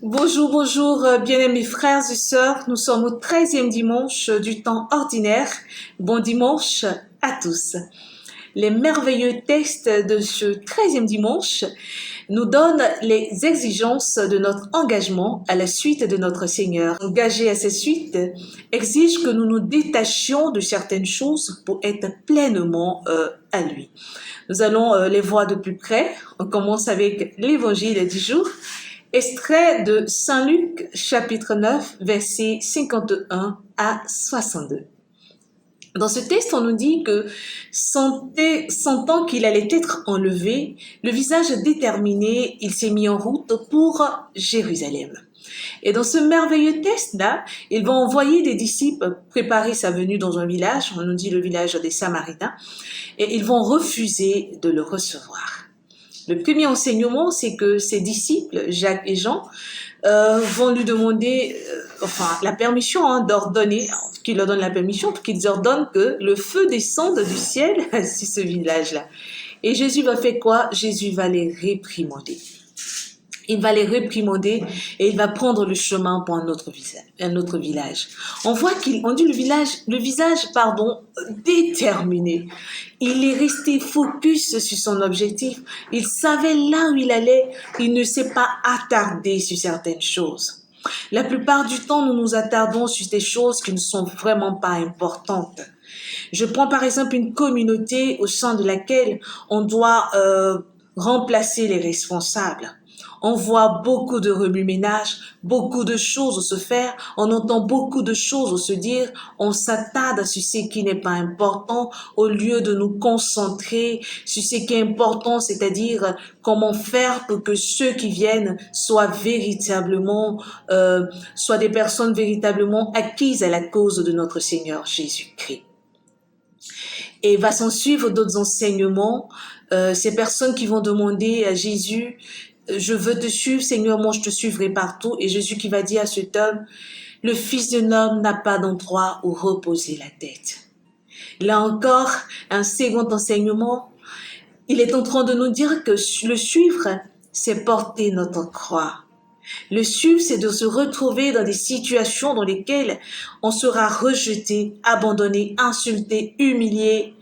Bonjour, bonjour, bien-aimés frères et sœurs. Nous sommes au 13e dimanche du temps ordinaire. Bon dimanche à tous. Les merveilleux textes de ce 13e dimanche nous donnent les exigences de notre engagement à la suite de notre Seigneur. Engager à cette suite exige que nous nous détachions de certaines choses pour être pleinement à lui. Nous allons les voir de plus près. On commence avec l'évangile du jour. Extrait de Saint Luc, chapitre 9, versets 51 à 62. Dans ce texte, on nous dit que, sentant qu'il allait être enlevé, le visage déterminé, il s'est mis en route pour Jérusalem. Et dans ce merveilleux texte-là, il va envoyer des disciples préparer sa venue dans un village, on nous dit le village des Samaritains, et ils vont refuser de le recevoir. Le premier enseignement, c'est que ses disciples, Jacques et Jean, vont lui demander la permission d'ordonner, qu'il leur donne la permission, qu'ils ordonnent que le feu descende du ciel sur ce village-là. Et Jésus va faire quoi? Jésus va les réprimander. Il va les réprimander et il va prendre le chemin pour un autre village. On voit on dit le visage, déterminé. Il est resté focus sur son objectif. Il savait là où il allait. Il ne s'est pas attardé sur certaines choses. La plupart du temps, nous nous attardons sur des choses qui ne sont vraiment pas importantes. Je prends par exemple une communauté au sein de laquelle on doit remplacer les responsables. On voit beaucoup de remue-ménage, beaucoup de choses se faire, on entend beaucoup de choses se dire, on s'attarde sur ce qui n'est pas important au lieu de nous concentrer sur ce qui est important, c'est-à-dire comment faire pour que ceux qui viennent soient véritablement, soient des personnes véritablement acquises à la cause de notre Seigneur Jésus-Christ. Et va s'en suivre d'autres enseignements, ces personnes qui vont demander à Jésus, je veux te suivre, Seigneur, moi je te suivrai partout. Et Jésus qui va dire à cet homme, le Fils de l'homme n'a pas d'endroit où reposer la tête. Là encore, un second enseignement, il est en train de nous dire que le suivre, c'est porter notre croix. Le suivre, c'est de se retrouver dans des situations dans lesquelles on sera rejeté, abandonné, insulté, humilié,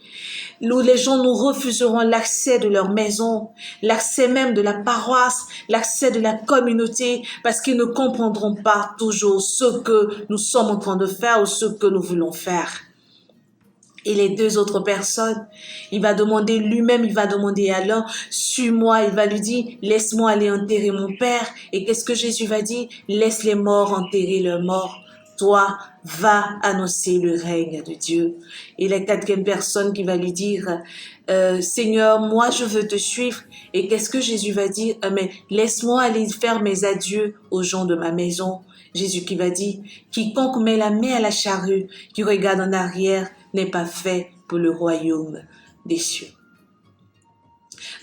où les gens nous refuseront l'accès de leur maison, l'accès même de la paroisse, l'accès de la communauté, parce qu'ils ne comprendront pas toujours ce que nous sommes en train de faire ou ce que nous voulons faire. Et les deux autres personnes, il va demander à l'un, suis-moi, il va lui dire, laisse-moi aller enterrer mon père. Et qu'est-ce que Jésus va dire? Laisse les morts enterrer leurs morts. Toi, va annoncer le règne de Dieu. Et la quatrième personne qui va lui dire, Seigneur, moi je veux te suivre. Et qu'est-ce que Jésus va dire? Mais laisse-moi aller faire mes adieux aux gens de ma maison. Jésus qui va dire, quiconque met la main à la charrue, qui regarde en arrière, n'est pas fait pour le royaume des cieux.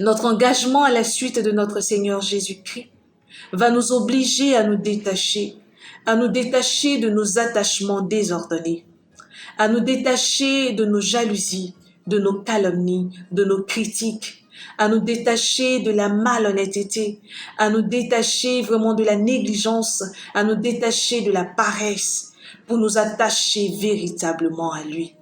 Notre engagement à la suite de notre Seigneur Jésus-Christ va nous obliger à nous détacher de nos attachements désordonnés, à nous détacher de nos jalousies, de nos calomnies, de nos critiques, à nous détacher de la malhonnêteté, à nous détacher vraiment de la négligence, à nous détacher de la paresse, pour nous attacher véritablement à lui.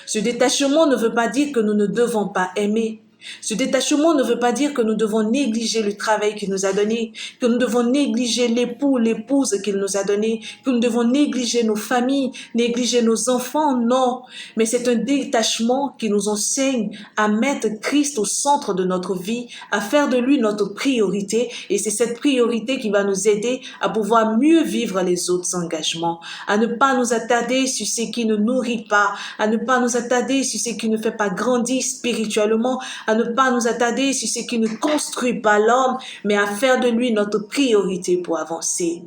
Ce détachement ne veut pas dire que nous ne devons pas aimer. Ce détachement ne veut pas dire que nous devons négliger le travail qu'il nous a donné, que nous devons négliger l'époux, l'épouse qu'il nous a donné, que nous devons négliger nos familles, négliger nos enfants, non. Mais c'est un détachement qui nous enseigne à mettre Christ au centre de notre vie, à faire de lui notre priorité. Et c'est cette priorité qui va nous aider à pouvoir mieux vivre les autres engagements, à ne pas nous attarder sur ce qui ne nourrit pas, à ne pas nous attarder sur ce qui ne fait pas grandir spirituellement, à ne pas nous attarder sur ce qui ne construit pas l'homme, mais à faire de lui notre priorité pour avancer.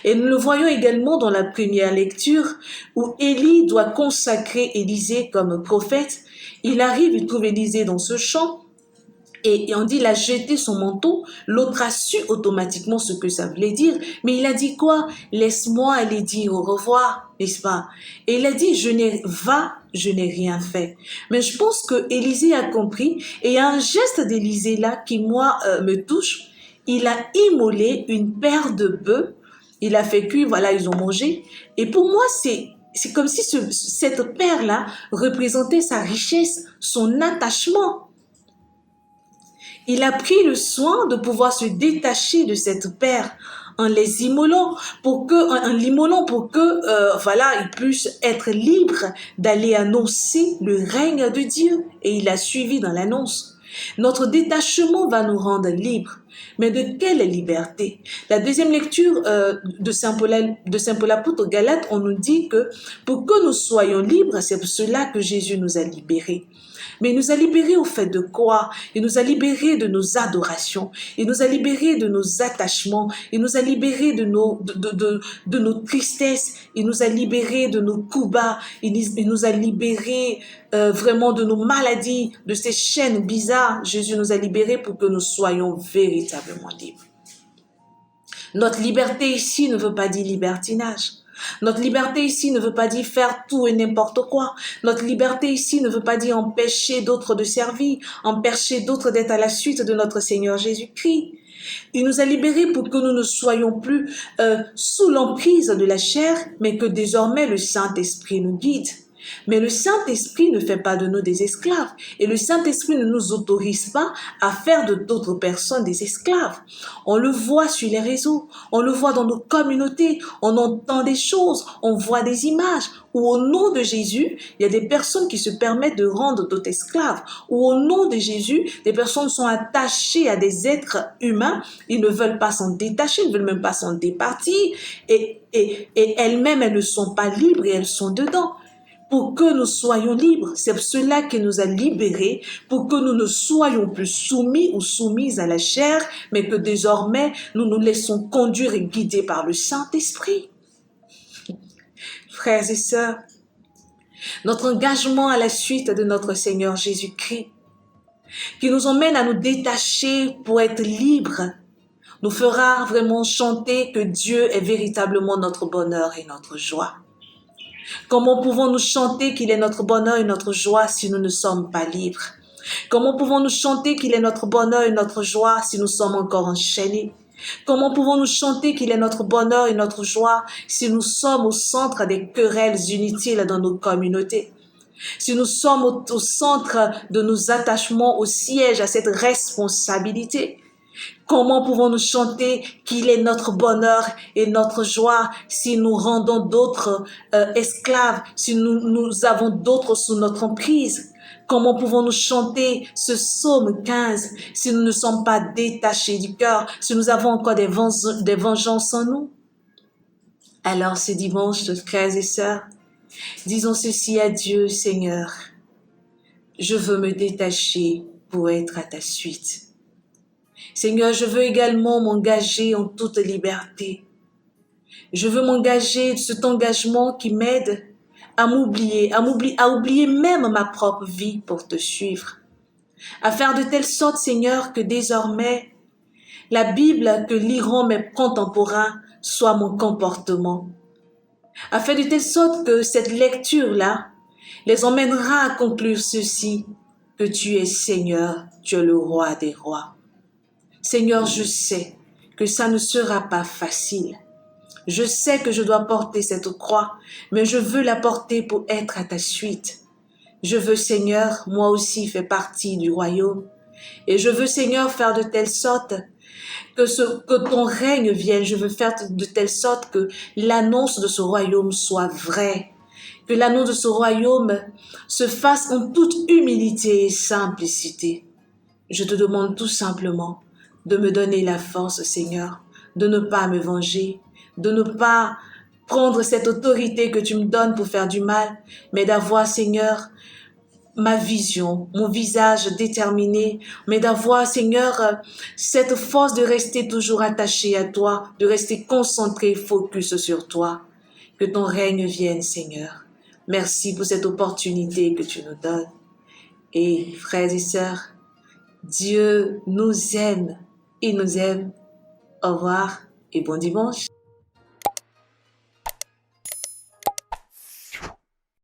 Et nous le voyons également dans la première lecture où Élie doit consacrer Élisée comme prophète. Il arrive, il trouve Élisée dans ce champ, et on dit, il a jeté son manteau. L'autre a su automatiquement ce que ça voulait dire. Mais il a dit quoi? Laisse-moi aller dire au revoir, n'est-ce pas? Et il a dit, je n'ai rien fait. Mais je pense que Élisée a compris. Et il y a un geste d'Élisée là qui, moi, me touche. il a immolé une paire de bœufs, il a fait cuire, voilà, ils ont mangé. Et pour moi, c'est comme si cette paire-là représentait sa richesse, son attachement. Il a pris le soin de pouvoir se détacher de cette paire en les immolant en l'immolant pour que voilà, il puisse être libre d'aller annoncer le règne de Dieu. Et il a suivi dans l'annonce. Notre détachement va nous rendre libres. Mais de quelle liberté? La deuxième lecture de Saint Paul apôtre aux Galates, on nous dit que pour que nous soyons libres, c'est pour cela que Jésus nous a libérés. Mais il nous a libérés au fait de quoi? Il nous a libérés de nos adorations, il nous a libérés de nos attachements, il nous a libérés de nos tristesses, il nous a libérés de nos coups bas, il nous a libérés vraiment de nos maladies, de ces chaînes bizarres. Jésus nous a libérés pour que nous soyons véritablement libres. Notre liberté ici ne veut pas dire libertinage. Notre liberté ici ne veut pas dire faire tout et n'importe quoi. Notre liberté ici ne veut pas dire empêcher d'autres de servir, empêcher d'autres d'être à la suite de notre Seigneur Jésus-Christ. Il nous a libérés pour que nous ne soyons plus sous l'emprise de la chair, mais que désormais le Saint-Esprit nous guide. Mais le Saint-Esprit ne fait pas de nous des esclaves. Et le Saint-Esprit ne nous autorise pas à faire de d'autres personnes des esclaves. On le voit sur les réseaux, on le voit dans nos communautés, on entend des choses, on voit des images où au nom de Jésus, il y a des personnes qui se permettent de rendre d'autres esclaves. Où au nom de Jésus, des personnes sont attachées à des êtres humains, ils ne veulent pas s'en détacher, ils ne veulent même pas s'en départir. Et elles-mêmes, elles ne sont pas libres et elles sont dedans. Pour que nous soyons libres. C'est pour cela qu'il nous a libérés, pour que nous ne soyons plus soumis ou soumises à la chair, mais que désormais, nous nous laissons conduire et guider par le Saint-Esprit. Frères et sœurs, notre engagement à la suite de notre Seigneur Jésus-Christ, qui nous emmène à nous détacher pour être libres, nous fera vraiment chanter que Dieu est véritablement notre bonheur et notre joie. Comment pouvons-nous chanter qu'il est notre bonheur et notre joie si nous ne sommes pas libres? Comment pouvons-nous chanter qu'il est notre bonheur et notre joie si nous sommes encore enchaînés? Comment pouvons-nous chanter qu'il est notre bonheur et notre joie si nous sommes au centre des querelles inutiles dans nos communautés? Si nous sommes au centre de nos attachements, au siège à cette responsabilité? Comment pouvons-nous chanter qu'il est notre bonheur et notre joie si nous rendons d'autres esclaves, si nous avons d'autres sous notre emprise? Comment pouvons-nous chanter ce psaume 15 si nous ne sommes pas détachés du cœur, si nous avons encore des vengeances en nous? Alors ce dimanche, frères et sœurs, disons ceci à Dieu: Seigneur, je veux me détacher pour être à ta suite. Seigneur, je veux également m'engager en toute liberté. Je veux m'engager, cet engagement qui m'aide à oublier même ma propre vie pour te suivre. À faire de telle sorte, Seigneur, que désormais, la Bible que liront mes contemporains soit mon comportement. À faire de telle sorte que cette lecture-là les emmènera à conclure ceci: que tu es Seigneur, tu es le roi des rois. Seigneur, je sais que ça ne sera pas facile. Je sais que je dois porter cette croix, mais je veux la porter pour être à ta suite. Je veux, Seigneur, moi aussi faire partie du royaume. Et je veux, Seigneur, faire de telle sorte que ton règne vienne. Je veux faire de telle sorte que l'annonce de ce royaume soit vraie. Que l'annonce de ce royaume se fasse en toute humilité et simplicité. Je te demande tout simplement de me donner la force, Seigneur, de ne pas me venger, de ne pas prendre cette autorité que tu me donnes pour faire du mal, mais d'avoir, Seigneur, ma vision, mon visage déterminé, mais d'avoir, Seigneur, cette force de rester toujours attaché à toi, de rester concentré, focus sur toi. Que ton règne vienne, Seigneur. Merci pour cette opportunité que tu nous donnes. Et frères et sœurs, Dieu nous aime. Il nous aime. Au revoir et bon dimanche.